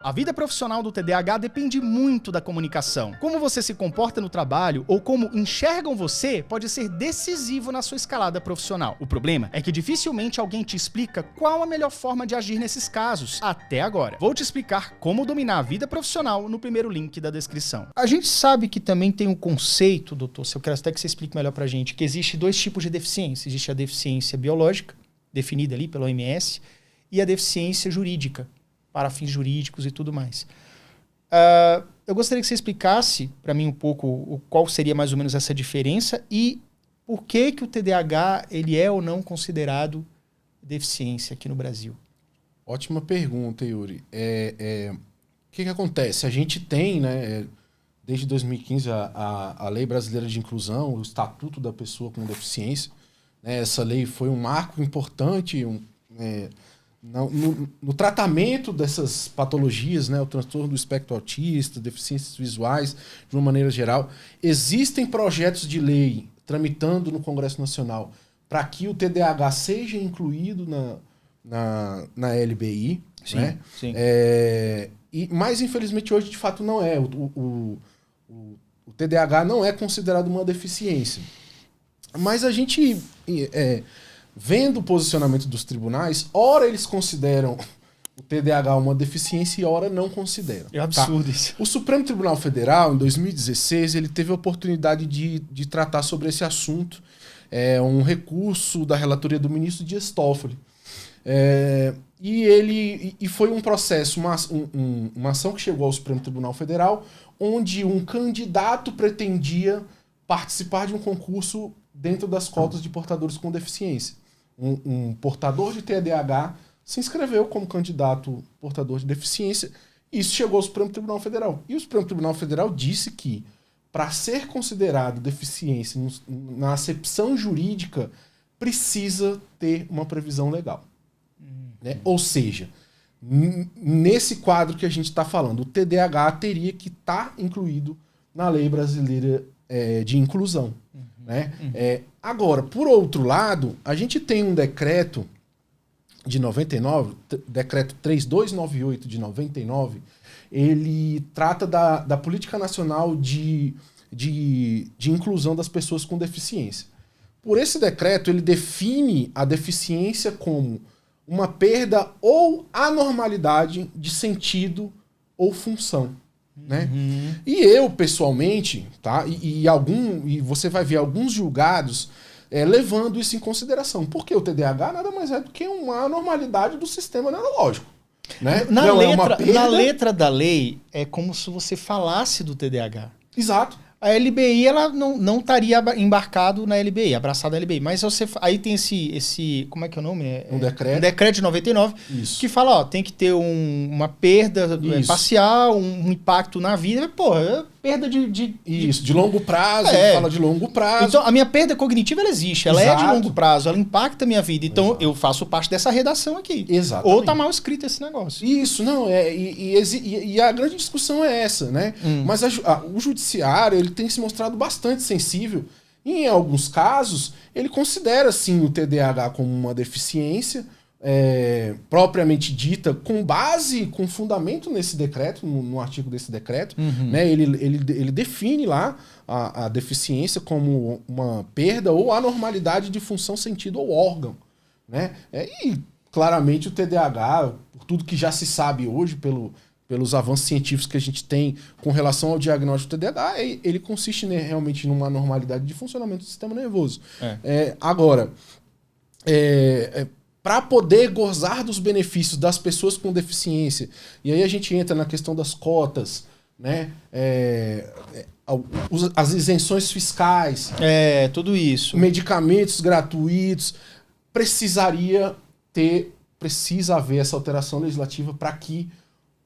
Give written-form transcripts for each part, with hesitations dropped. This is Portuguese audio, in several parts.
A vida profissional do TDAH depende muito da comunicação. Como você se comporta no trabalho ou como enxergam você pode ser decisivo na sua escalada profissional. O problema é que dificilmente alguém te explica qual a melhor forma de agir nesses casos, até agora. Vou te explicar como dominar a vida profissional no primeiro link da descrição. A gente sabe que também tem um conceito, doutor, se eu quero até que você explique melhor pra gente, que existe dois tipos de deficiência. Existe a deficiência biológica, definida ali pela OMS, e a deficiência jurídica, para fins jurídicos e tudo mais. Eu gostaria que você explicasse para mim um pouco qual seria mais ou menos essa diferença e por que o TDAH ele é ou não considerado deficiência aqui no Brasil. Ótima pergunta, Yuri. O que acontece? A gente tem, né, desde 2015, a Lei Brasileira de Inclusão, o Estatuto da Pessoa com Deficiência. Né, essa lei foi um marco importante no tratamento dessas patologias, né, o transtorno do espectro autista, deficiências visuais, de uma maneira geral. Existem projetos de lei tramitando no Congresso Nacional para que o TDAH seja incluído na LBI. Sim, né? sim. Mas, infelizmente, hoje, de fato, não é. O TDAH não é considerado uma deficiência. Mas a gente... vendo o posicionamento dos tribunais, ora eles consideram o TDAH uma deficiência e ora não consideram. É absurdo isso. O Supremo Tribunal Federal, em 2016, ele teve a oportunidade de tratar sobre esse assunto, um recurso da relatoria do ministro Dias Toffoli. E foi um processo, uma ação que chegou ao Supremo Tribunal Federal, onde um candidato pretendia participar de um concurso dentro das cotas de portadores com deficiência. Um portador de TDAH se inscreveu como candidato portador de deficiência e isso chegou ao Supremo Tribunal Federal. E o Supremo Tribunal Federal disse que, para ser considerado deficiência na acepção jurídica, precisa ter uma previsão legal. Né? Ou seja, nesse quadro que a gente está falando, o TDAH teria que estar incluído na Lei Brasileira de Inclusão. Né? Agora, por outro lado, a gente tem um decreto de 99, decreto 3298 de 99, ele trata da Política Nacional de Inclusão das Pessoas com Deficiência. Por esse decreto, ele define a deficiência como uma perda ou anormalidade de sentido ou função. Né? E eu, pessoalmente, tá? E você vai ver alguns julgados levando isso em consideração. Porque o TDAH nada mais é do que uma anormalidade do sistema neurológico. Né? Na letra da lei, é como se você falasse do TDAH. Exato. A LBI ela não estaria embarcado na LBI, abraçado na LBI. Mas aí tem esse como é que é o nome? Um decreto. Um decreto de 99, isso. Que fala, tem que ter uma perda parcial, um impacto na vida. Porra, perda de longo prazo, fala de longo prazo. Então, a minha perda cognitiva, ela existe, ela é de longo prazo, ela impacta a minha vida. Então, eu faço parte dessa redação aqui. Exatamente. Ou tá mal escrito esse negócio. Isso, não, e a grande discussão é essa, né? Mas o judiciário, ele tem se mostrado bastante sensível. E, em alguns casos, ele considera, sim, o TDAH como uma deficiência propriamente dita, com fundamento nesse decreto, no artigo desse decreto. Né? Ele define lá a deficiência como uma perda ou anormalidade de função, sentido ou órgão. Né? E, claramente, o TDAH, por tudo que já se sabe hoje, pelos avanços científicos que a gente tem com relação ao diagnóstico do TDAH, ele consiste realmente numa anormalidade de funcionamento do sistema nervoso. Agora, para poder gozar dos benefícios das pessoas com deficiência, e aí a gente entra na questão das cotas, né? As isenções fiscais, tudo isso, medicamentos gratuitos, precisa haver essa alteração legislativa para que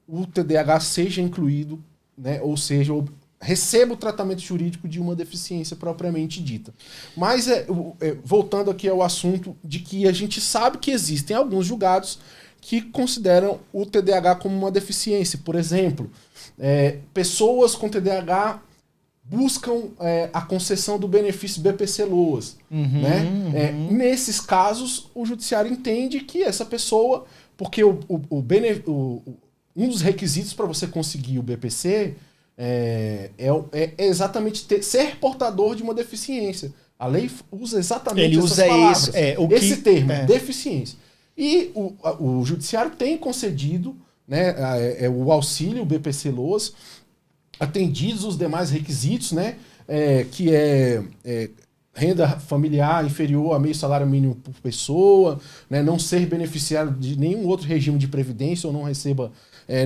o TDAH seja incluído, né? Ou seja, receba o tratamento jurídico de uma deficiência propriamente dita. Mas, voltando aqui ao assunto de que a gente sabe que existem alguns julgados que consideram o TDAH como uma deficiência. Por exemplo, pessoas com TDAH buscam a concessão do benefício BPC-LOAS. Né? Nesses casos, o judiciário entende que essa pessoa, porque um dos requisitos para você conseguir o BPC é exatamente ser portador de uma deficiência. A lei usa exatamente essas palavras. Esse termo, deficiência. E o judiciário tem concedido, né, o auxílio, o BPC-LOAS, atendidos os demais requisitos, né, que renda familiar inferior a meio salário mínimo por pessoa, né, não ser beneficiário de nenhum outro regime de previdência ou não receba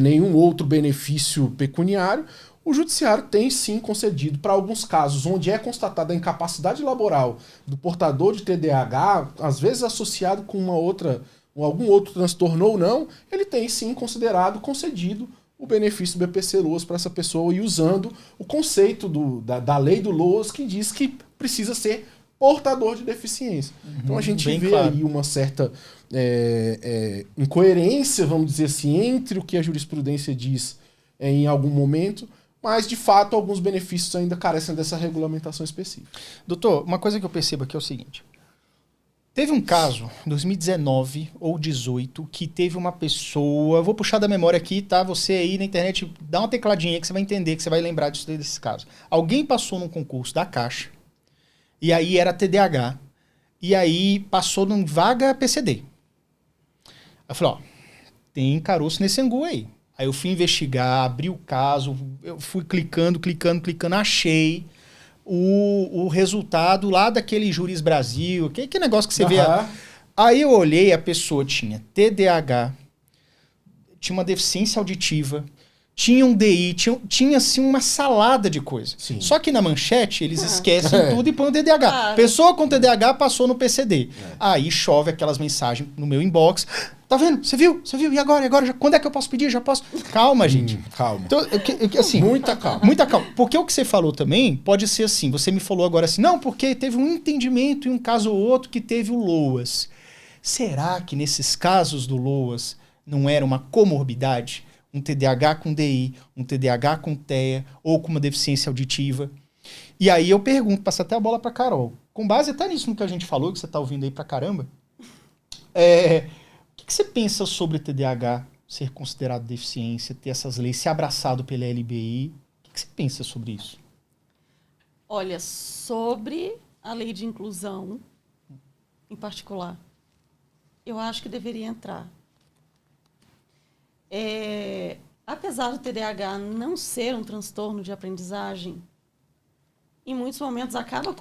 nenhum outro benefício pecuniário. O judiciário tem sim concedido, para alguns casos onde é constatada a incapacidade laboral do portador de TDAH, às vezes associado com algum outro transtorno ou não, ele tem sim concedido o benefício do BPC-LOAS para essa pessoa e usando o conceito da lei do LOAS que diz que precisa ser portador de deficiência. Então a gente vê aí uma certa incoerência, vamos dizer assim, entre o que a jurisprudência diz em algum momento, mas de fato alguns benefícios ainda carecem dessa regulamentação específica. Doutor, uma coisa que eu percebo aqui é o seguinte. Teve um caso, em 2019 ou 2018, que teve uma pessoa... Vou puxar da memória aqui, tá? Você aí na internet, dá uma tecladinha que você vai entender, que você vai lembrar desses casos. Alguém passou num concurso da Caixa, e aí era TDAH, e aí passou num vaga PCD. Eu falei, ó, tem caroço nesse angu aí. Aí eu fui investigar, abri o caso, eu fui clicando, achei o resultado lá daquele Juris Brasil, que negócio que você vê. Aí eu olhei, a pessoa tinha TDAH, tinha uma deficiência auditiva, tinha um DI, tinha assim uma salada de coisa. Sim. Só que na manchete eles esquecem tudo e põem o TDAH. Pessoa com TDAH passou no PCD. Aí chove aquelas mensagens no meu inbox. Tá vendo? Você viu? E agora? Quando é que eu posso pedir? Já posso? Calma, gente. Calma. Então, assim, muita calma. Muita calma. Porque o que você falou também pode ser assim. Você me falou agora assim, não, porque teve um entendimento em um caso ou outro que teve o LOAS. Será que nesses casos do LOAS não era uma comorbidade? Um TDAH com DI, um TDAH com TEA ou com uma deficiência auditiva? E aí eu pergunto, passo até a bola pra Carol. Com base até nisso no que a gente falou, que você tá ouvindo aí pra caramba, o que você pensa sobre TDAH ser considerado deficiência, ter essas leis, ser abraçado pela LBI? O que você pensa sobre isso? Olha, sobre a lei de inclusão, em particular, eu acho que deveria entrar. Apesar do TDAH não ser um transtorno de aprendizagem, em muitos momentos acaba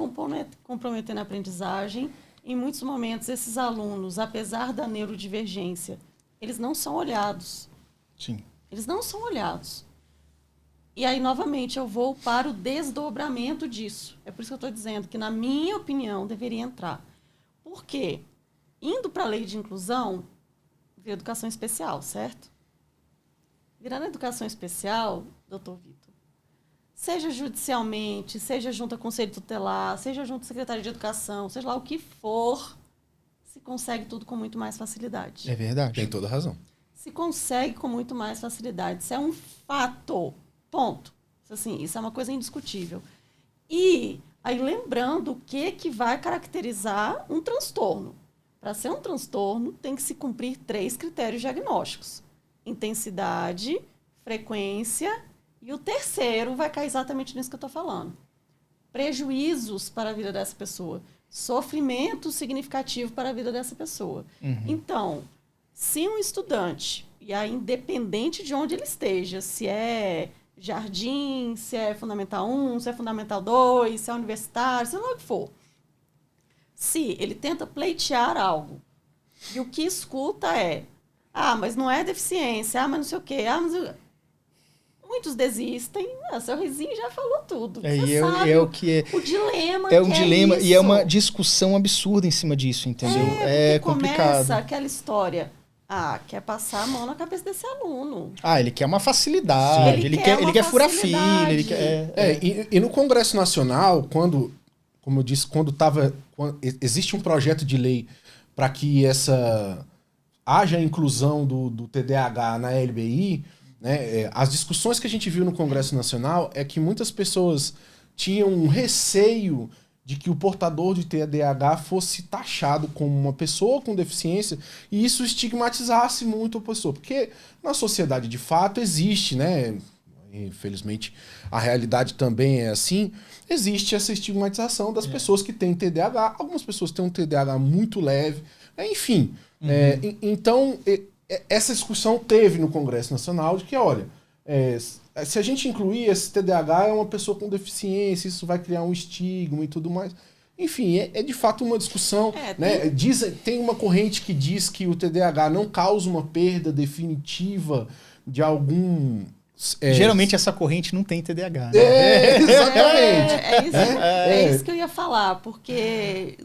comprometendo a aprendizagem. Em muitos momentos, esses alunos, apesar da neurodivergência, eles não são olhados. Sim. Eles não são olhados. E aí, novamente, eu vou para o desdobramento disso. É por isso que eu estou dizendo que, na minha opinião, deveria entrar. Por quê? Indo para a lei de inclusão, vira educação especial, certo? Virando educação especial, doutor Vitor, seja judicialmente, seja junto ao Conselho Tutelar, seja junto ao Secretário de Educação, seja lá o que for, se consegue tudo com muito mais facilidade. É verdade. Tem toda a razão. Se consegue com muito mais facilidade. Isso é um fato. Ponto. Isso é uma coisa indiscutível. E aí, lembrando o que vai caracterizar um transtorno. Para ser um transtorno, tem que se cumprir 3 critérios diagnósticos. Intensidade, frequência, e o terceiro vai cair exatamente nisso que eu estou falando. Prejuízos para a vida dessa pessoa. Sofrimento significativo para a vida dessa pessoa. Então, se um estudante, e aí independente de onde ele esteja, se é jardim, se é Fundamental 1, se é Fundamental 2, se é universitário, se lá o que for, se ele tenta pleitear algo, e o que escuta mas não é deficiência, mas não sei o quê, muitos desistem, seu Rizinho já falou tudo. O dilema é um dilema e é uma discussão absurda em cima disso, entendeu? É complicado. Começa aquela história, quer passar a mão na cabeça desse aluno. Ele quer uma facilidade, ele quer furar filha, ele quer... E no Congresso Nacional, como eu disse, quando existe um projeto de lei para que haja a inclusão do TDAH na LBI, né, as discussões que a gente viu no Congresso Nacional é que muitas pessoas tinham um receio de que o portador de TDAH fosse taxado como uma pessoa com deficiência e isso estigmatizasse muito a pessoa. Porque na sociedade, de fato, existe, né? Infelizmente, a realidade também é assim. Existe essa estigmatização das pessoas que têm TDAH. Algumas pessoas têm um TDAH muito leve. Enfim, então, essa discussão teve no Congresso Nacional de que, olha, se a gente incluir esse TDAH é uma pessoa com deficiência, isso vai criar um estigma e tudo mais. Enfim, é de fato uma discussão. Né? Tem uma corrente que diz que o TDAH não causa uma perda definitiva de algum... Geralmente essa corrente não tem TDAH. Né? Exatamente. É isso que eu ia falar, porque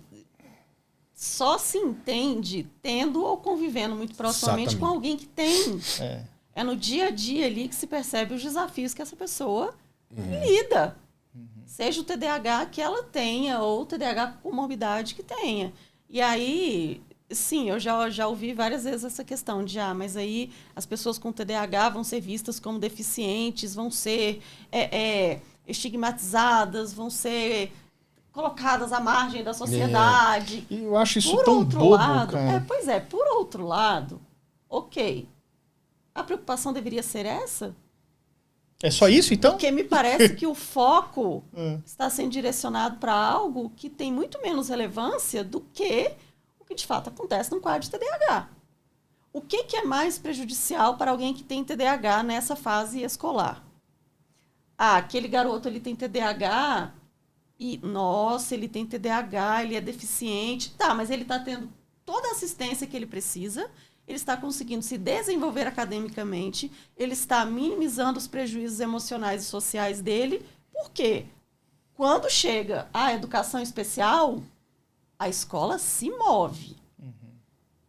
só se entende tendo ou convivendo muito proximamente com alguém que tem. É no dia a dia ali que se percebe os desafios que essa pessoa lida. Seja o TDAH que ela tenha ou o TDAH com comorbidade que tenha. E aí, sim, eu já ouvi várias vezes essa questão de, mas aí as pessoas com TDAH vão ser vistas como deficientes, vão ser estigmatizadas, vão ser colocadas à margem da sociedade. E eu acho isso por tão outro bobo, lado, cara. por outro lado, ok. A preocupação deveria ser essa? É só isso, então? Porque me parece que o foco está sendo direcionado para algo que tem muito menos relevância do que o que de fato acontece num quadro de TDAH. O que é mais prejudicial para alguém que tem TDAH nessa fase escolar? Aquele garoto ele tem TDAH e, nossa, ele tem TDAH, ele é deficiente. Tá, mas ele está tendo toda a assistência que ele precisa, ele está conseguindo se desenvolver academicamente, ele está minimizando os prejuízos emocionais e sociais dele. Por quê? Quando chega a educação especial, a escola se move.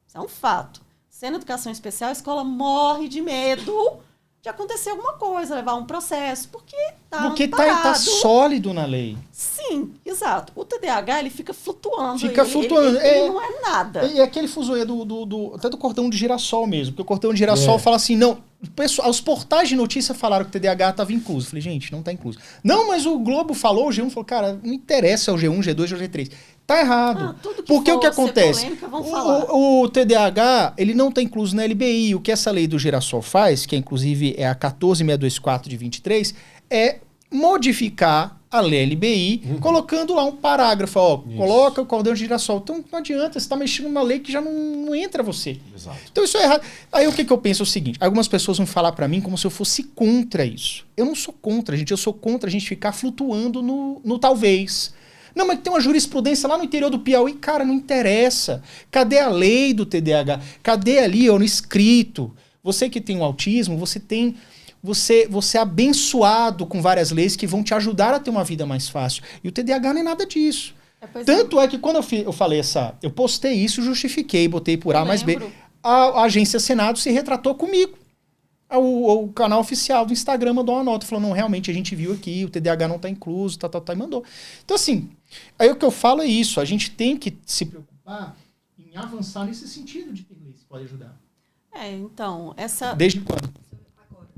Isso é um fato. Sendo educação especial, a escola morre de medo de acontecer alguma coisa, levar um processo, porque tá sólido na lei. Sim, exato. O TDAH, ele fica flutuando. Ele não é nada. E aquele fuzuê até do cordão de girassol mesmo, porque o cordão de girassol fala assim, não, os portais de notícia falaram que o TDAH estava incluso. Eu falei, gente, não está incluso. Não, mas o Globo falou, o G1 falou, cara, não interessa o G1, G2, G3. Tá errado. Porque o que acontece? O TDAH, ele não está incluso na LBI. O que essa lei do girassol faz, que inclusive é a 14624 de 23, é modificar a lei LBI, colocando lá um parágrafo, coloca o cordão de girassol. Então não adianta, você está mexendo numa lei que já não entra você. Exato. Então isso é errado. Aí o que eu penso é o seguinte, algumas pessoas vão falar para mim como se eu fosse contra isso. Eu não sou contra, gente, eu sou contra a gente ficar flutuando no talvez. Não, mas tem uma jurisprudência lá no interior do Piauí. Cara, não interessa. Cadê a lei do TDAH? Cadê ali, no escrito? Você que tem o autismo, você é abençoado com várias leis que vão te ajudar a ter uma vida mais fácil. E o TDAH não é nada disso. Tanto é que quando eu falei eu postei isso, justifiquei, botei por A mais B. A agência Senado se retratou comigo. O canal oficial do Instagram mandou uma nota, falou, não, realmente a gente viu aqui, o TDAH não está incluso, e mandou. Então assim, aí o que eu falo é isso, a gente tem que se preocupar em avançar nesse sentido de ter leis que podem ajudar. Então, essa... Desde quando? Agora.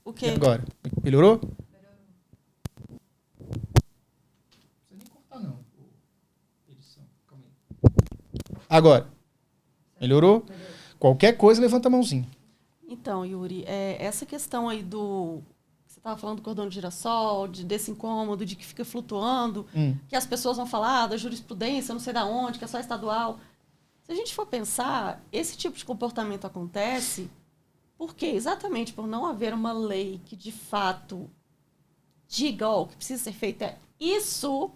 O quê? E agora? Melhorou? Não precisa nem cortar não, edição, calma aí. Agora, melhorou? Qualquer coisa, levanta a mãozinha. Então, Yuri, essa questão aí você estava falando do cordão de girassol, desse incômodo, de que fica flutuando, que as pessoas vão falar da jurisprudência, não sei da onde, que é só estadual. Se a gente for pensar, esse tipo de comportamento acontece porque exatamente por não haver uma lei que de fato diga, o que precisa ser feito é isso,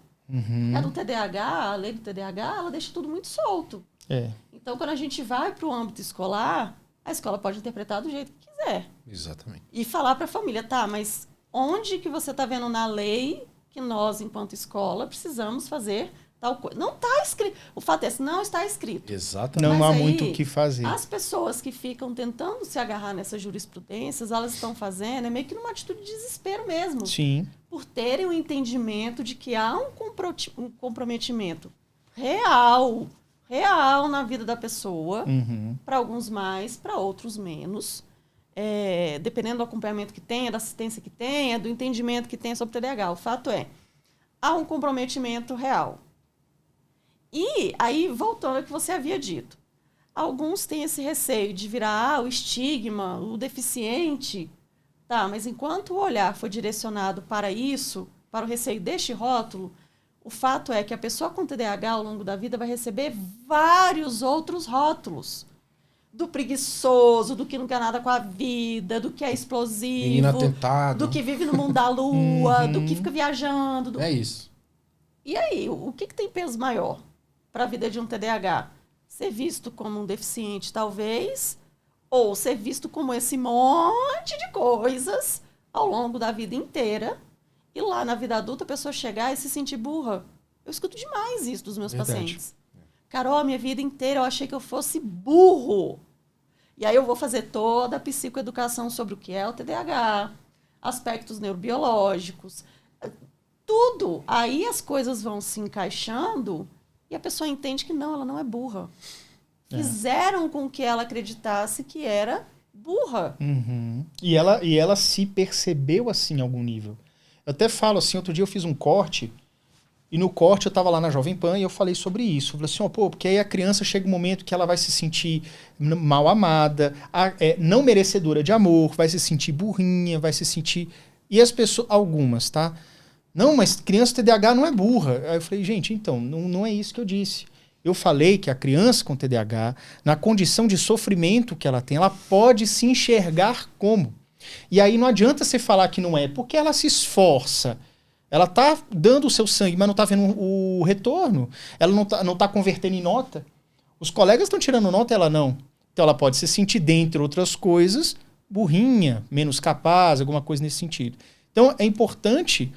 é do TDAH, a lei do TDAH, ela deixa tudo muito solto. Então, quando a gente vai para o âmbito escolar, a escola pode interpretar do jeito que quiser. Exatamente. E falar para a família, mas onde que você está vendo na lei que nós, enquanto escola, precisamos fazer tal coisa? Não está escrito. O fato é esse, não está escrito. Exatamente. Não há muito o que fazer. As pessoas que ficam tentando se agarrar nessas jurisprudências, elas estão fazendo, meio que numa atitude de desespero mesmo. Sim. Por terem o entendimento de que há um comprometimento real na vida da pessoa, para alguns mais, para outros menos, dependendo do acompanhamento que tenha, da assistência que tenha, do entendimento que tenha sobre o TDAH. O fato é, há um comprometimento real. E aí, voltando ao que você havia dito, alguns têm esse receio de virar o estigma, o deficiente. Tá, mas enquanto o olhar foi direcionado para isso, para o receio deste rótulo, o fato é que a pessoa com TDAH ao longo da vida vai receber vários outros rótulos. Do preguiçoso, do que não quer nada com a vida, do que é explosivo, Menino atentado. do que vive no mundo da lua, do que fica viajando. É isso. E aí, o que tem peso maior para a vida de um TDAH? Ser visto como um deficiente, talvez, ou ser visto como esse monte de coisas ao longo da vida inteira, e lá na vida adulta a pessoa chegar e se sentir burra. Eu escuto demais isso dos meus Verdade. pacientes. Carol, minha vida inteira eu achei que eu fosse burro. E aí eu vou fazer toda a psicoeducação sobre o que é o TDAH, aspectos neurobiológicos, tudo. Aí as coisas vão se encaixando e a pessoa entende que não, ela não é burra. Fizeram com que ela acreditasse que era burra. Uhum. E ela se percebeu assim em algum nível. Eu até falo assim, outro dia eu fiz um corte, e no corte eu tava lá na Jovem Pan e eu falei sobre isso. Eu falei assim, porque aí a criança chega um momento que ela vai se sentir mal amada, não merecedora de amor, vai se sentir burrinha, vai se sentir... E as pessoas, algumas, tá? Não, mas criança TDAH não é burra. Aí eu falei, gente, então, não é isso que eu disse. Eu falei que a criança com TDAH, na condição de sofrimento que ela tem, ela pode se enxergar como. E aí não adianta você falar que não é, porque ela se esforça. Ela tá dando o seu sangue, mas não tá vendo o retorno. Ela não tá convertendo em nota. Os colegas estão tirando nota, ela não. Então ela pode se sentir, dentre outras coisas, burrinha, menos capaz, alguma coisa nesse sentido. Então é importante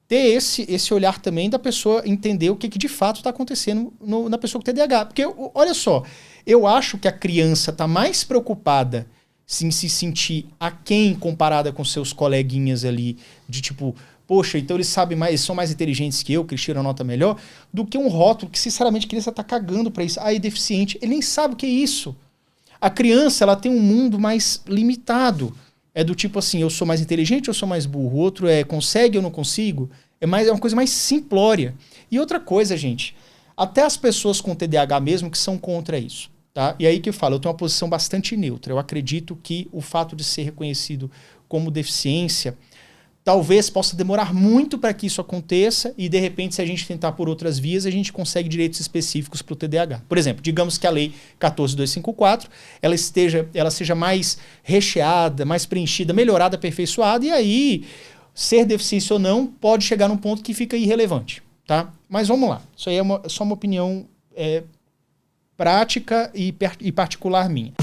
ter esse olhar também da pessoa entender o que de fato está acontecendo na pessoa com TDAH. Porque, olha só, eu acho que a criança está mais preocupada em se sentir aquém comparada com seus coleguinhas ali, de tipo... Poxa, então eles sabem mais, eles são mais inteligentes que eu, que eles tiram nota melhor, do que um rótulo que, sinceramente, a criança tá cagando pra isso. Ah, é deficiente. Ele nem sabe o que é isso. A criança, ela tem um mundo mais limitado. É do tipo assim, eu sou mais inteligente ou sou mais burro? O outro consegue ou não consigo? É uma coisa mais simplória. E outra coisa, gente, até as pessoas com TDAH mesmo que são contra isso. Tá? E aí que eu falo, eu tenho uma posição bastante neutra. Eu acredito que o fato de ser reconhecido como deficiência... Talvez possa demorar muito para que isso aconteça e, de repente, se a gente tentar por outras vias, a gente consegue direitos específicos para o TDAH. Por exemplo, digamos que a Lei 14.254 ela seja mais recheada, mais preenchida, melhorada, aperfeiçoada, e aí, ser deficiência ou não, pode chegar num ponto que fica irrelevante. Tá? Mas vamos lá. Isso aí é só uma opinião prática e particular minha.